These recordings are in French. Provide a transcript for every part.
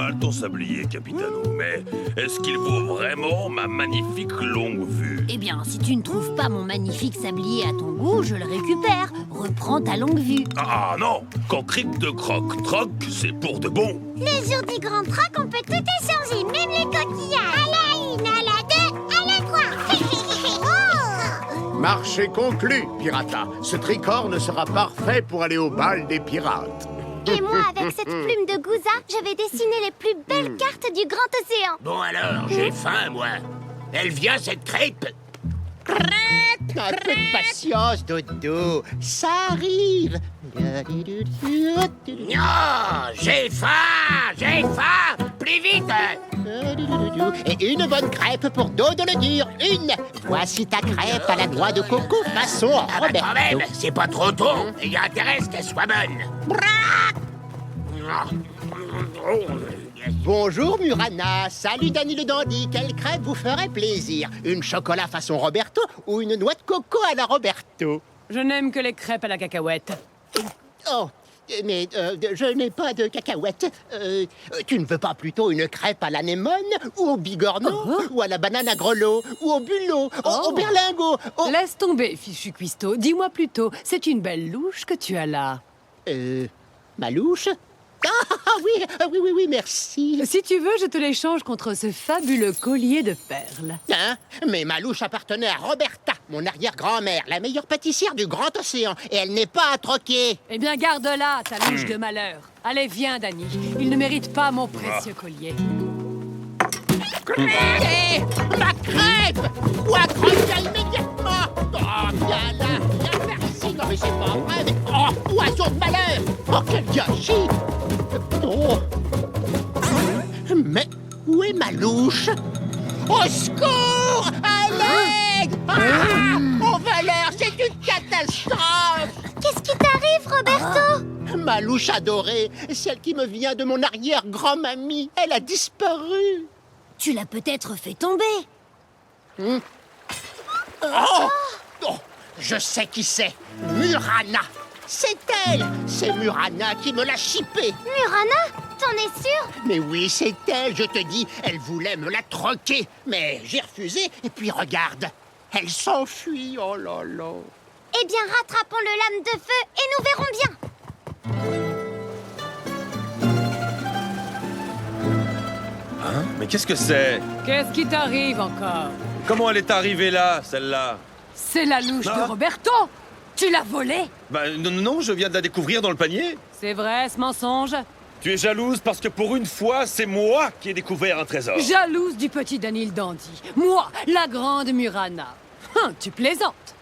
mal ton sablier, Capitano, mais est-ce qu'il vaut vraiment ma magnifique longue vue? Eh bien, si tu ne trouves pas mon magnifique sablier à ton goût, je le récupère. Reprends ta longue vue. Ah non! Quand Cric de Croc troc, c'est pour de bon! Le jour du grand troc, on peut tout échanger, même les coquillages. À la une, à la deux, à la trois. Oh! Marché conclu, pirata. Ce tricorne sera parfait pour aller au bal des pirates. Et moi, avec cette plume de gouza, je vais dessiner les plus belles cartes du grand océan. Bon alors, j'ai faim, moi. Elle vient, cette crêpe? Un peu de patience, Dodo. Ça arrive. Non, j'ai faim. Plus vite. Et une bonne crêpe pour Dodo le dur. Une. Voici ta crêpe à la noix de coco façon Ah bah Roberto. quand même, c'est pas trop tôt. Il y a intérêt à ce qu'elle soit bonne. Bonjour Murana, salut Danny le dandy, quelle crêpe vous ferait plaisir? Une chocolat façon Roberto ou une noix de coco à la Roberto? Je n'aime que les crêpes à la cacahuète. Oh, mais je n'ai pas de cacahuètes. Tu ne veux pas plutôt une crêpe à l'anémone ou au bigorneau ou à la banane à grelot ou au bulot, au berlingot? Laisse tomber, fichu cuistot. Dis-moi plutôt, c'est une belle louche que tu as là. Ma louche? Oui, merci. Si tu veux, je te l'échange contre ce fabuleux collier de perles. Hein? Mais ma louche appartenait à Roberta, mon arrière-grand-mère, la meilleure pâtissière du grand océan, et elle n'est pas à troquer. Eh bien, garde-la, ta louche de malheur. Allez, viens, Danny. Il ne mérite pas mon précieux collier. Hé! Ma crêpe! Quoi, croque-la immédiatement! Oh, viens là! Viens par ici! Non, mais c'est pas vrai! Mais... Oh, oiseau de malheur! Oh, quel gâchis! Oh! Mais où est ma louche? Au secours! À l'aide! Ah! Mon valeur, c'est une catastrophe! Qu'est-ce qui t'arrive, Roberto? Ma louche adorée, celle qui me vient de mon arrière-grand-mamie, elle a disparu! Tu l'as peut-être fait tomber. Oh! Je sais qui c'est. Murana. C'est elle. C'est Murana qui me l'a chippé. Murana? T'en es sûr? Mais oui, c'est elle, je te dis. Elle voulait me la troquer. Mais j'ai refusé. Et puis regarde. Elle s'enfuit. Oh là là. Eh bien, rattrapons le lame de feu et nous verrons bien. Hein? Mais qu'est-ce que c'est? Qu'est-ce qui t'arrive encore? Comment elle est arrivée là, celle-là? C'est la louche de Roberto. Tu l'as volée? Bah non, je viens de la découvrir dans le panier. C'est vrai, ce mensonge? Tu es jalouse parce que pour une fois, c'est moi qui ai découvert un trésor. Jalouse du petit Danny le dandy. Moi, la grande Murana. Tu plaisantes.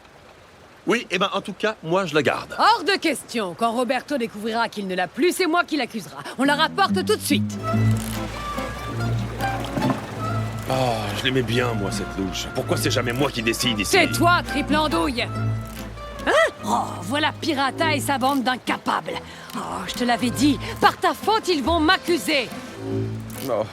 Oui, et ben en tout cas, moi je la garde. Hors de question. Quand Roberto découvrira qu'il ne l'a plus, c'est moi qui l'accusera. On la rapporte tout de suite. Oh, je l'aimais bien, moi, cette louche. Pourquoi c'est jamais moi qui décide ici? C'est toi, triple andouille. Hein? Oh, voilà Pirata et sa bande d'incapables. Oh, je te l'avais dit. Par ta faute, ils vont m'accuser. Oh.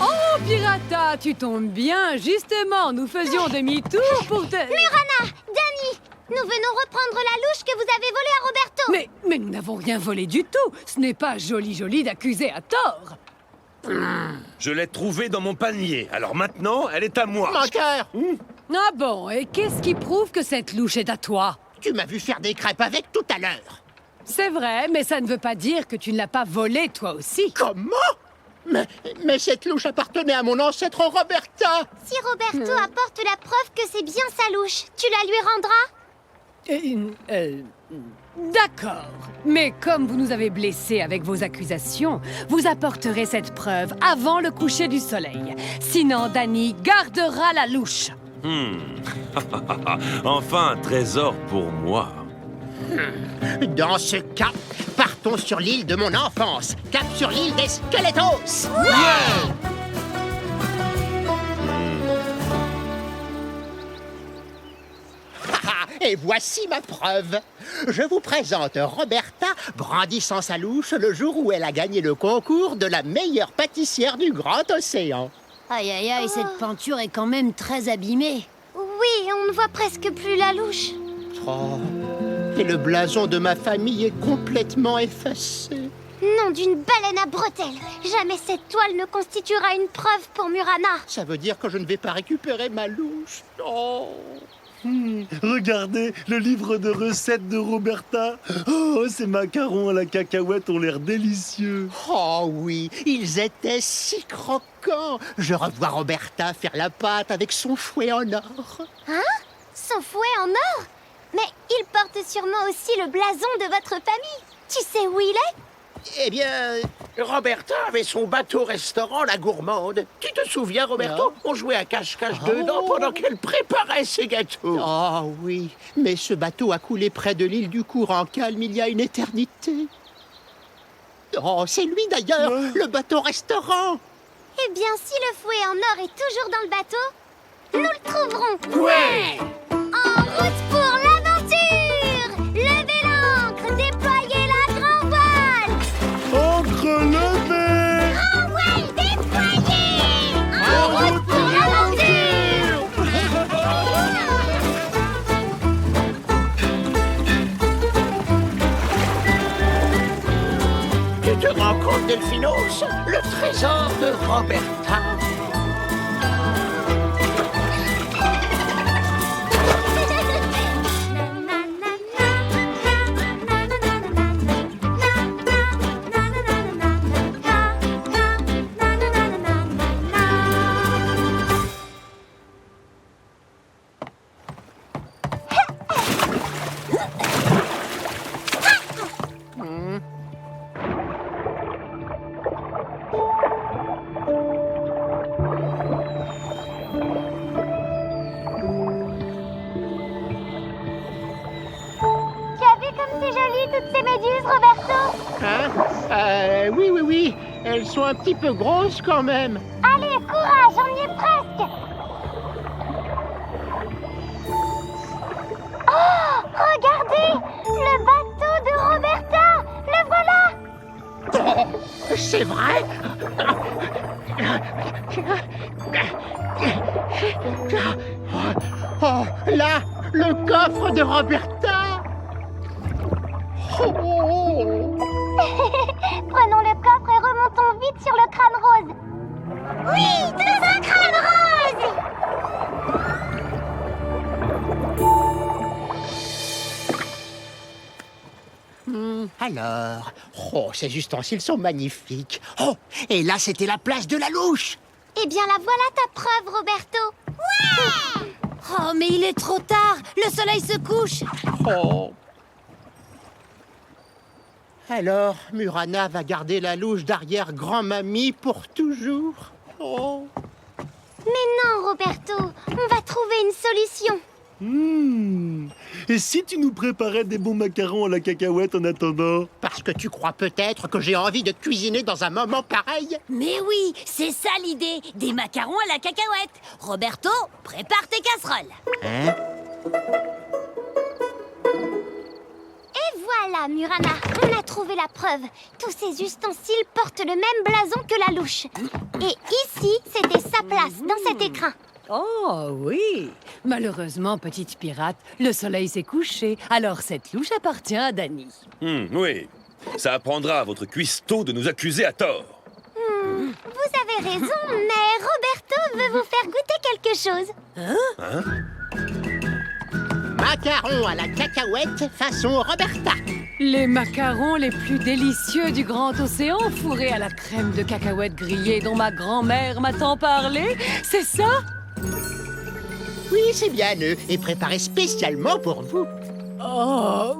Oh, Pirata, tu tombes bien. Justement, nous faisions demi-tour pour te... Murana! Danny! Nous venons reprendre la louche que vous avez volée à Roberto. Mais nous n'avons rien volé du tout. Ce n'est pas joli d'accuser à tort. Je l'ai trouvée dans mon panier. Alors maintenant, elle est à moi. Menteur! Ah bon, et qu'est-ce qui prouve que cette louche est à toi? Tu m'as vu faire des crêpes avec tout à l'heure. C'est vrai, mais ça ne veut pas dire que tu ne l'as pas volée toi aussi. Comment? Mais cette louche appartenait à mon ancêtre Roberta. Si Roberto apporte la preuve que c'est bien sa louche, tu la lui rendras? D'accord. Mais comme vous nous avez blessés avec vos accusations, vous apporterez cette preuve avant le coucher du soleil. Sinon, Danny gardera la louche. Enfin, un trésor pour moi. Dans ce cas, partons sur l'île de mon enfance. Cap sur l'île des Skelettos. Et voici ma preuve. Je vous présente Roberta brandissant sa louche le jour où elle a gagné le concours de la meilleure pâtissière du grand océan. Aïe, aïe, aïe, cette peinture est quand même très abîmée. Oui, on ne voit presque plus la louche. Oh, Et le blason de ma famille est complètement effacé. Nom d'une baleine à bretelles. Jamais cette toile ne constituera une preuve pour Murana. Ça veut dire que je ne vais pas récupérer ma louche. Oh. Regardez, le livre de recettes de Roberta. Oh, ces macarons à la cacahuète ont l'air délicieux. Oh oui, ils étaient si croquants. Je revois Roberta faire la pâte avec son fouet en or. Son fouet en or? Mais il porte sûrement aussi le blason de votre famille. Tu sais où il est? Eh bien, Roberta avait son bateau-restaurant, la Gourmande. Tu te souviens, Roberto? On jouait à cache-cache dedans pendant qu'elle préparait ses gâteaux. Oh oui, mais ce bateau a coulé près de l'île du courant calme il y a une éternité. Oh, c'est lui d'ailleurs, le bateau-restaurant. Eh bien, si le fouet en or est toujours dans le bateau, nous le trouverons. Ouais! En route pour l'aventure! Levez l'ancre, déployez la grand voile! Encre levée! Grand voile déployé! En route pour l'aventure! Tu te rends compte, Delphinos? Le trésor de Roberta. Tu as vu comme c'est joli toutes ces méduses, Roberto? Hein? Oui, elles sont un petit peu grosses quand même. Allez, courage, on y est presque! Oh, regardez! Le bateau de Roberta! Le voilà! Oh, c'est vrai? Oh, là, le coffre de Roberta! Oh. Prenons le coffre et remontons vite sur le crâne rose. Oui, dans un crâne rose! Alors, oh, ces ustensiles sont magnifiques. Oh, et là, c'était la place de la louche. Eh bien, la voilà ta preuve, Roberto. Ouais! Oh, mais il est trop tard. Le soleil se couche. Oh. Alors, Murana va garder la louche d'arrière-grand-mamie pour toujours. Oh. Mais non, Roberto, on va trouver une solution. Et si tu nous préparais des bons macarons à la cacahuète en attendant? Parce que tu crois peut-être que j'ai envie de cuisiner dans un moment pareil? Mais oui, c'est ça l'idée. Des macarons à la cacahuète. Roberto, prépare tes casseroles. Hein? Et voilà, Murana, on a trouvé la preuve. Tous ces ustensiles portent le même blason que la louche. Et ici, c'était sa place, dans cet écrin. Oh oui. Malheureusement, petite pirate, le soleil s'est couché, alors cette louche appartient à Dany. Oui. Ça apprendra à votre cuistot de nous accuser à tort. Vous avez raison, mais Roberto veut vous faire goûter quelque chose. Macarons à la cacahuète façon Roberta. Les macarons les plus délicieux du grand océan, fourrés à la crème de cacahuète grillée dont ma grand-mère m'a tant parlé, c'est ça? Oui, c'est bien eux, et préparés spécialement pour vous. Oh,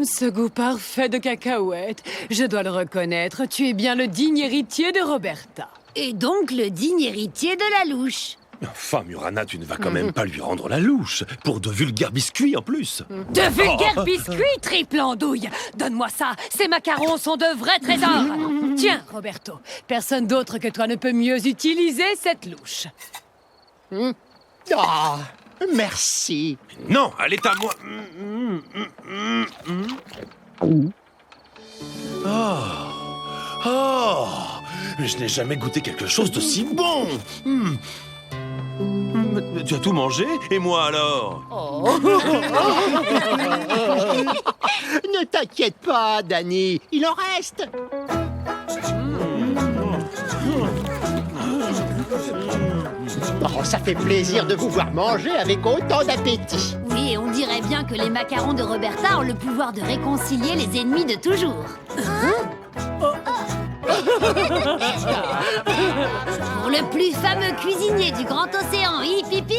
ce goût parfait de cacahuète. Je dois le reconnaître, tu es bien le digne héritier de Roberta. Et donc le digne héritier de la louche. Enfin, Murana, tu ne vas quand même pas lui rendre la louche. Pour de vulgaires biscuits en plus. De vulgaires biscuits, triple andouille. Donne-moi ça, ces macarons sont de vrais trésors. Tiens, Roberto, personne d'autre que toi ne peut mieux utiliser cette louche. Oh, merci. Non, elle est à moi. Oh, je n'ai jamais goûté quelque chose d'aussi bon. Tu as tout mangé? Et moi alors? Ne t'inquiète pas, Danny, il en reste. Oh, ça fait plaisir de vous voir manger avec autant d'appétit. Oui, et on dirait bien que les macarons de Roberta ont le pouvoir de réconcilier les ennemis de toujours. Pour le plus fameux cuisinier du grand océan, hip hip